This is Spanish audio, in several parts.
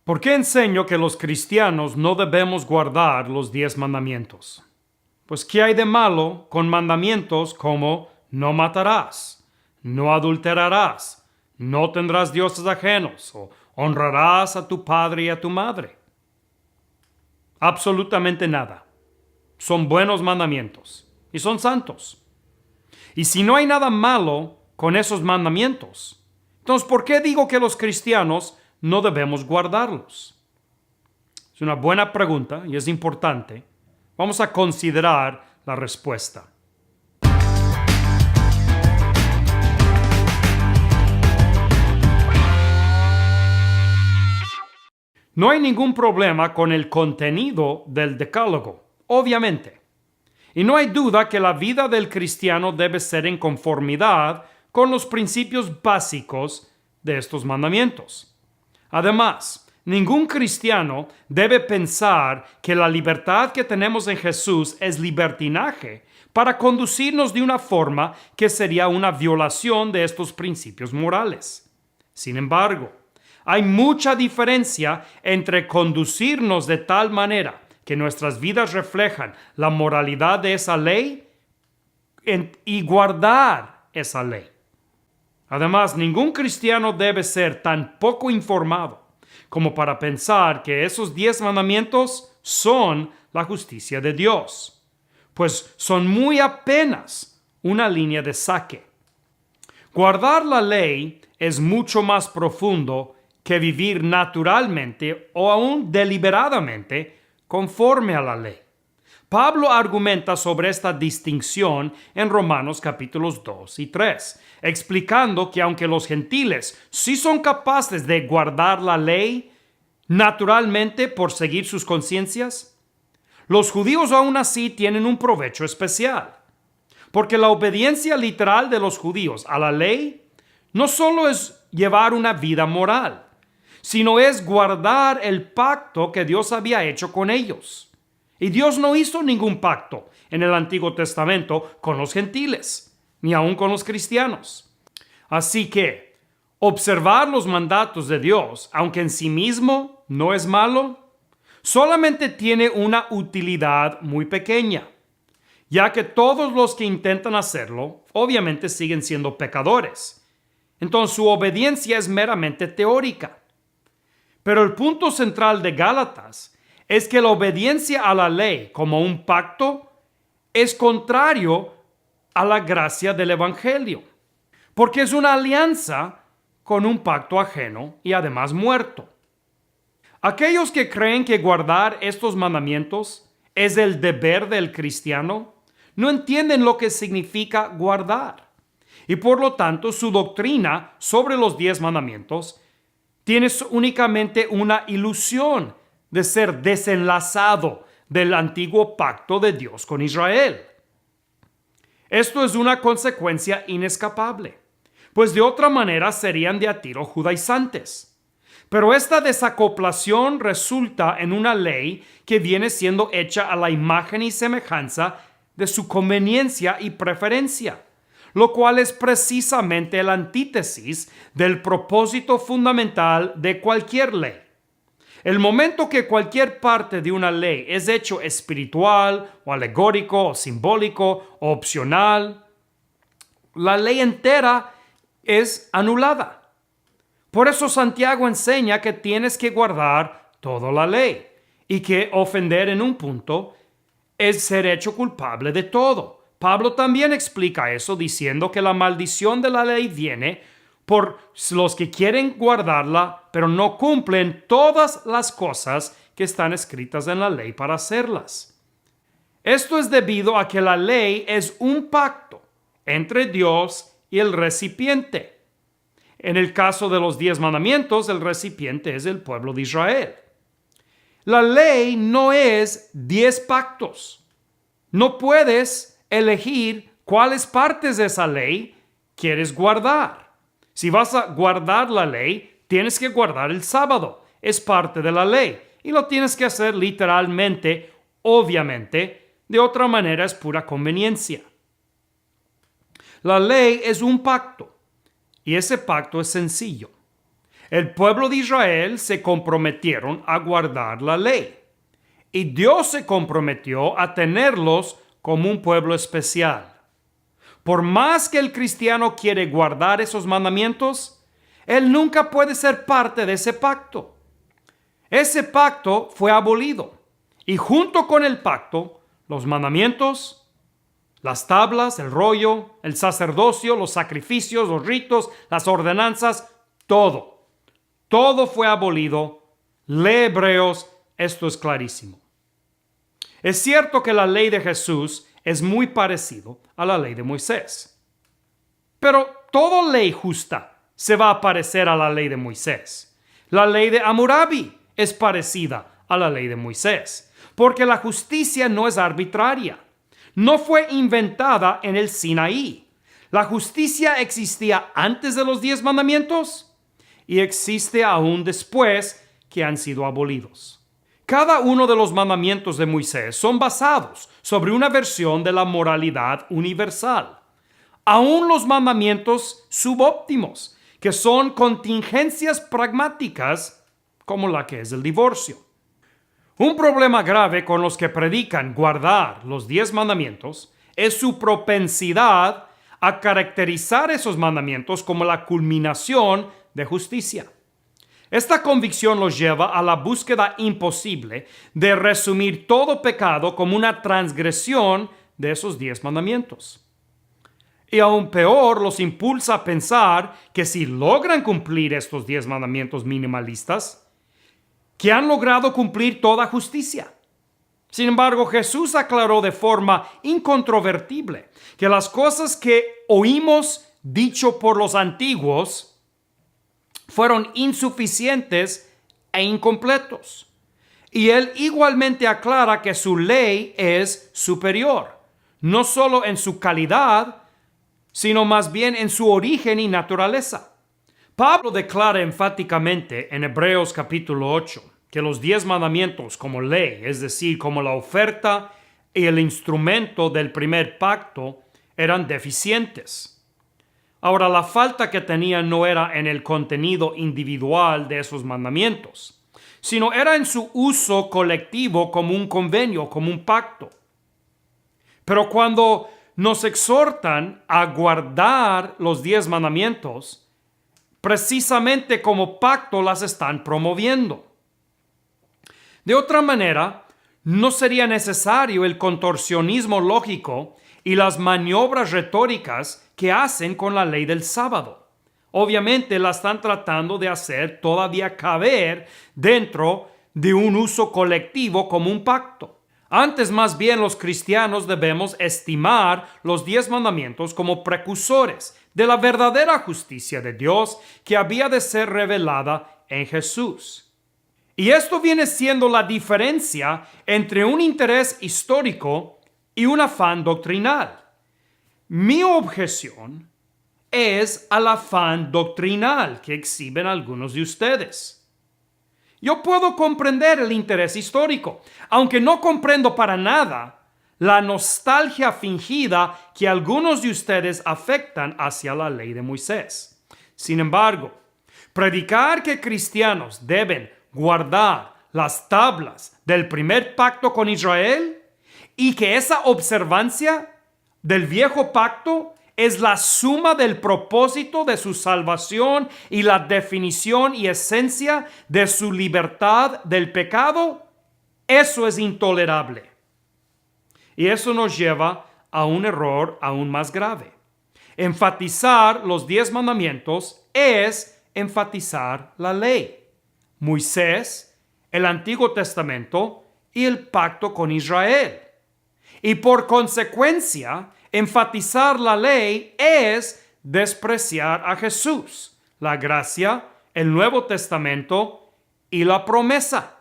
¿Por qué enseño que los cristianos no debemos guardar los 10 mandamientos? Pues ¿qué hay de malo con mandamientos como no matarás, no adulterarás, no tendrás dioses ajenos o honrarás a tu padre y a tu madre? Absolutamente nada. Son buenos mandamientos y son santos. Y si no hay nada malo con esos mandamientos, entonces ¿por qué digo que los cristianos no debemos guardarlos? Es una buena pregunta y es importante. Vamos a considerar la respuesta. No hay ningún problema con el contenido del Decálogo, obviamente. Y no hay duda que la vida del cristiano debe ser en conformidad con los principios básicos de estos mandamientos. Además, ningún cristiano debe pensar que la libertad que tenemos en Jesús es libertinaje para conducirnos de una forma que sería una violación de estos principios morales. Sin embargo, hay mucha diferencia entre conducirnos de tal manera que nuestras vidas reflejan la moralidad de esa ley y guardar esa ley. Además, ningún cristiano debe ser tan poco informado como para pensar que esos 10 mandamientos son la justicia de Dios, pues son muy apenas una línea de saque. Guardar la ley es mucho más profundo que vivir naturalmente o aún deliberadamente conforme a la ley. Pablo argumenta sobre esta distinción en Romanos capítulos 2 y 3, explicando que aunque los gentiles sí son capaces de guardar la ley naturalmente por seguir sus conciencias, los judíos aún así tienen un provecho especial, porque la obediencia literal de los judíos a la ley no solo es llevar una vida moral, sino es guardar el pacto que Dios había hecho con ellos. Y Dios no hizo ningún pacto en el Antiguo Testamento con los gentiles, ni aun con los cristianos. Así que, observar los mandatos de Dios, aunque en sí mismo no es malo, solamente tiene una utilidad muy pequeña, ya que todos los que intentan hacerlo, obviamente siguen siendo pecadores. Entonces su obediencia es meramente teórica. Pero el punto central de Gálatas es que la obediencia a la ley como un pacto es contrario a la gracia del Evangelio, porque es una alianza con un pacto ajeno y además muerto. Aquellos que creen que guardar estos mandamientos es el deber del cristiano no entienden lo que significa guardar, y por lo tanto su doctrina sobre los 10 mandamientos tienes únicamente una ilusión de ser desenlazado del antiguo pacto de Dios con Israel. Esto es una consecuencia inescapable, pues de otra manera serían de a tiro judaizantes. Pero esta desacoplación resulta en una ley que viene siendo hecha a la imagen y semejanza de su conveniencia y preferencia, lo cual es precisamente el antítesis del propósito fundamental de cualquier ley. El momento que cualquier parte de una ley es hecho espiritual o alegórico o simbólico o opcional, la ley entera es anulada. Por eso Santiago enseña que tienes que guardar toda la ley y que ofender en un punto es ser hecho culpable de todo. Pablo también explica eso diciendo que la maldición de la ley viene por los que quieren guardarla, pero no cumplen todas las cosas que están escritas en la ley para hacerlas. Esto es debido a que la ley es un pacto entre Dios y el recipiente. En el caso de los 10 mandamientos, el recipiente es el pueblo de Israel. La ley no es 10 pactos. No puedes elegir cuáles partes de esa ley quieres guardar. Si vas a guardar la ley, tienes que guardar el sábado. Es parte de la ley y lo tienes que hacer literalmente, obviamente. De otra manera es pura conveniencia. La ley es un pacto y ese pacto es sencillo. El pueblo de Israel se comprometieron a guardar la ley. Y Dios se comprometió a tenerlos como un pueblo especial. Por más que el cristiano quiere guardar esos mandamientos, él nunca puede ser parte de ese pacto. Ese pacto fue abolido. Y junto con el pacto, los mandamientos, las tablas, el rollo, el sacerdocio, los sacrificios, los ritos, las ordenanzas, todo fue abolido. Lee Hebreos, esto es clarísimo. Es cierto que la ley de Jesús es muy parecido a la ley de Moisés. Pero toda ley justa se va a parecer a la ley de Moisés. La ley de Hammurabi es parecida a la ley de Moisés, porque la justicia no es arbitraria. No fue inventada en el Sinaí. La justicia existía antes de los 10 mandamientos y existe aún después que han sido abolidos. Cada uno de los mandamientos de Moisés son basados sobre una versión de la moralidad universal. Aún los mandamientos subóptimos, que son contingencias pragmáticas, como la que es el divorcio. Un problema grave con los que predican guardar los 10 mandamientos es su propensidad a caracterizar esos mandamientos como la culminación de justicia. Esta convicción los lleva a la búsqueda imposible de resumir todo pecado como una transgresión de esos 10 mandamientos. Y aún peor, los impulsa a pensar que si logran cumplir estos 10 mandamientos minimalistas, que han logrado cumplir toda justicia. Sin embargo, Jesús aclaró de forma incontrovertible que las cosas que oímos dicho por los antiguos fueron insuficientes e incompletos. Y él igualmente aclara que su ley es superior, no solo en su calidad, sino más bien en su origen y naturaleza. Pablo declara enfáticamente en Hebreos capítulo 8 que los 10 mandamientos como ley, es decir, como la oferta y el instrumento del primer pacto, eran deficientes. Ahora, la falta que tenían no era en el contenido individual de esos mandamientos, sino era en su uso colectivo como un convenio, como un pacto. Pero cuando nos exhortan a guardar los 10 mandamientos, precisamente como pacto las están promoviendo. De otra manera, no sería necesario el contorsionismo lógico y las maniobras retóricas que hacen con la ley del sábado. Obviamente la están tratando de hacer todavía caber dentro de un uso colectivo como un pacto. Antes, más bien, los cristianos debemos estimar los 10 mandamientos como precursores de la verdadera justicia de Dios que había de ser revelada en Jesús. Y esto viene siendo la diferencia entre un interés histórico y un afán doctrinal. Mi objeción es al afán doctrinal que exhiben algunos de ustedes. Yo puedo comprender el interés histórico, aunque no comprendo para nada la nostalgia fingida que algunos de ustedes afectan hacia la ley de Moisés. Sin embargo, predicar que cristianos deben guardar las tablas del primer pacto con Israel y que esa observancia del viejo pacto es la suma del propósito de su salvación y la definición y esencia de su libertad del pecado, eso es intolerable. Y eso nos lleva a un error aún más grave. Enfatizar los 10 mandamientos es enfatizar la ley. Moisés, el Antiguo Testamento y el pacto con Israel. Y por consecuencia, enfatizar la ley es despreciar a Jesús, la gracia, el Nuevo Testamento y la promesa.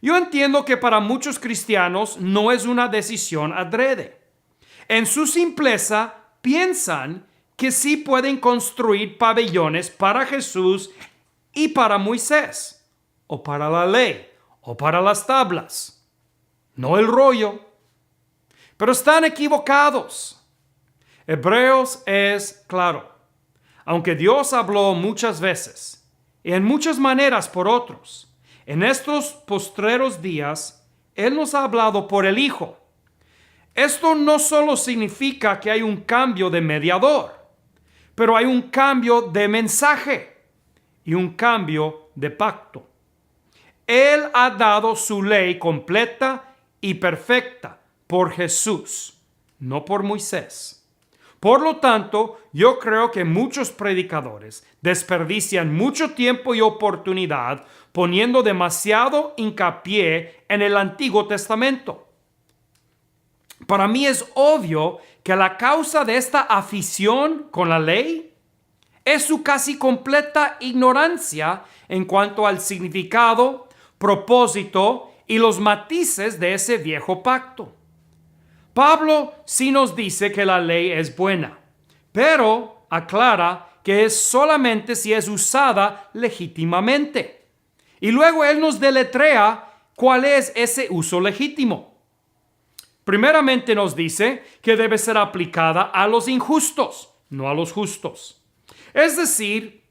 Yo entiendo que para muchos cristianos no es una decisión adrede. En su simpleza, piensan que sí pueden construir pabellones para Jesús y para Moisés, o para la ley, o para las tablas, no el rollo. Pero están equivocados. Hebreos es claro. Aunque Dios habló muchas veces y en muchas maneras por otros. En estos postreros días, Él nos ha hablado por el Hijo. Esto no solo significa que hay un cambio de mediador, pero hay un cambio de mensaje y un cambio de pacto. Él ha dado su ley completa y perfecta por Jesús, no por Moisés. Por lo tanto, yo creo que muchos predicadores desperdician mucho tiempo y oportunidad poniendo demasiado hincapié en el Antiguo Testamento. Para mí es obvio que la causa de esta afición con la ley es su casi completa ignorancia en cuanto al significado, propósito y los matices de ese viejo pacto. Pablo sí nos dice que la ley es buena, pero aclara que es solamente si es usada legítimamente. Y luego él nos deletrea cuál es ese uso legítimo. Primeramente nos dice que debe ser aplicada a los injustos, no a los justos. Es decir,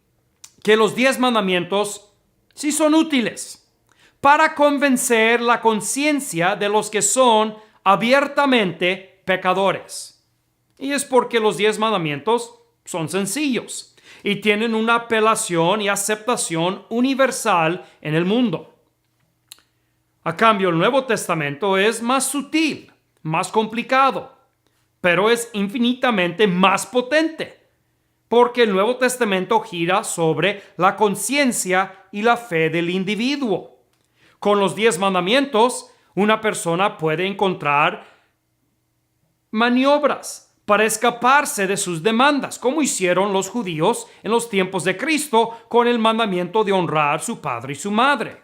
que los 10 mandamientos sí son útiles para convencer la conciencia de los que son abiertamente pecadores. Y es porque los 10 mandamientos son sencillos y tienen una apelación y aceptación universal en el mundo. A cambio, el Nuevo Testamento es más sutil, más complicado, pero es infinitamente más potente, porque el Nuevo Testamento gira sobre la conciencia y la fe del individuo. Con los 10 mandamientos, una persona puede encontrar maniobras para escaparse de sus demandas, como hicieron los judíos en los tiempos de Cristo con el mandamiento de honrar a su padre y su madre.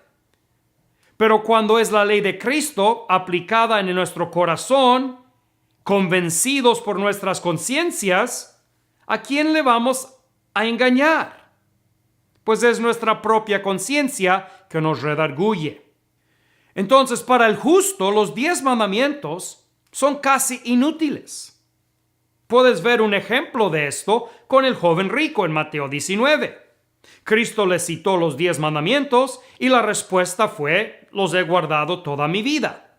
Pero cuando es la ley de Cristo aplicada en nuestro corazón, convencidos por nuestras conciencias, ¿a quién le vamos a engañar? Pues es nuestra propia conciencia que nos redarguye. Entonces, para el justo, los 10 mandamientos son casi inútiles. Puedes ver un ejemplo de esto con el joven rico en Mateo 19. Cristo le citó los 10 mandamientos y la respuesta fue: los he guardado toda mi vida.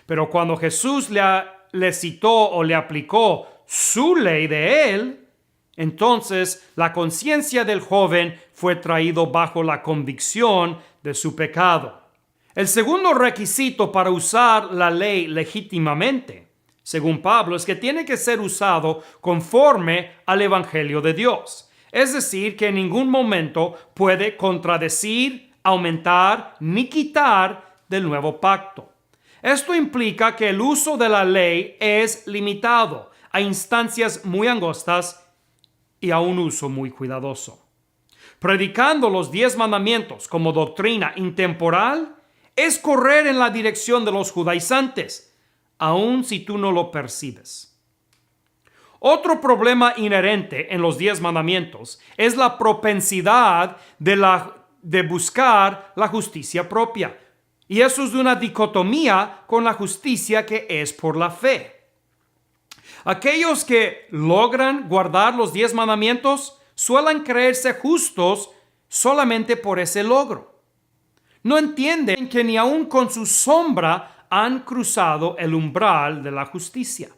Pero cuando Jesús le citó o le aplicó su ley de él, entonces la conciencia del joven fue traído bajo la convicción de su pecado. El segundo requisito para usar la ley legítimamente, según Pablo, es que tiene que ser usado conforme al Evangelio de Dios. Es decir, que en ningún momento puede contradecir, aumentar ni quitar del nuevo pacto. Esto implica que el uso de la ley es limitado a instancias muy angostas y a un uso muy cuidadoso. Predicando los 10 mandamientos como doctrina intemporal es correr en la dirección de los judaizantes, aun si tú no lo percibes. Otro problema inherente en los 10 mandamientos es la propensidad de buscar la justicia propia. Y eso es una dicotomía con la justicia que es por la fe. Aquellos que logran guardar los 10 mandamientos suelen creerse justos solamente por ese logro. No entienden que ni aun con su sombra han cruzado el umbral de la justicia.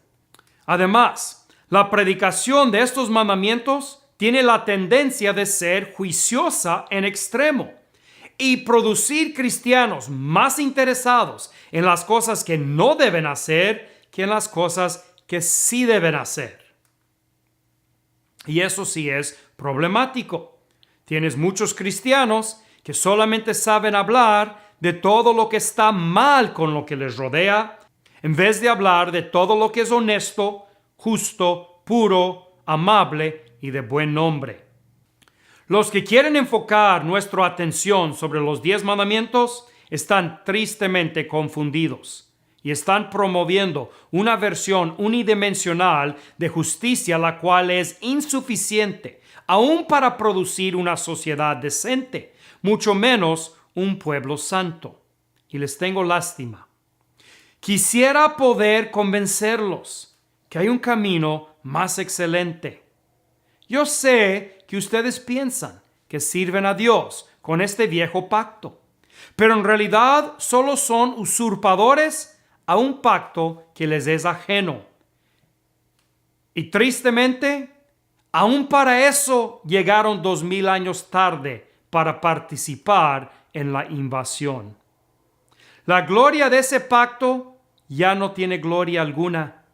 Además, la predicación de estos mandamientos tiene la tendencia de ser juiciosa en extremo y producir cristianos más interesados en las cosas que no deben hacer que en las cosas que sí deben hacer. Y eso sí es problemático. Tienes muchos cristianos que solamente saben hablar de todo lo que está mal con lo que les rodea, en vez de hablar de todo lo que es honesto, justo, puro, amable y de buen nombre. Los que quieren enfocar nuestra atención sobre los 10 mandamientos están tristemente confundidos y están promoviendo una versión unidimensional de justicia, la cual es insuficiente aún para producir una sociedad decente, mucho menos un pueblo santo. Y les tengo lástima. Quisiera poder convencerlos que hay un camino más excelente. Yo sé que ustedes piensan que sirven a Dios con este viejo pacto, pero en realidad solo son usurpadores a un pacto que les es ajeno. Y tristemente, aún para eso llegaron 2000 años tarde para participar en la invasión. La gloria de ese pacto ya no tiene gloria alguna.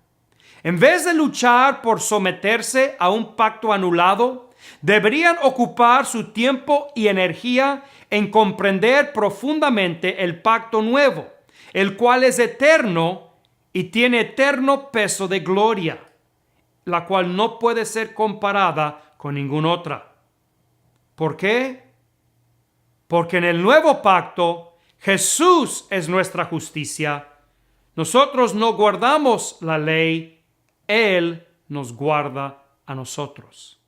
En vez de luchar por someterse a un pacto anulado, deberían ocupar su tiempo y energía en comprender profundamente el pacto nuevo, el cual es eterno y tiene eterno peso de gloria, la cual no puede ser comparada con ninguna otra. ¿Por qué? Porque en el nuevo pacto, Jesús es nuestra justicia. Nosotros no guardamos la ley, Él nos guarda a nosotros.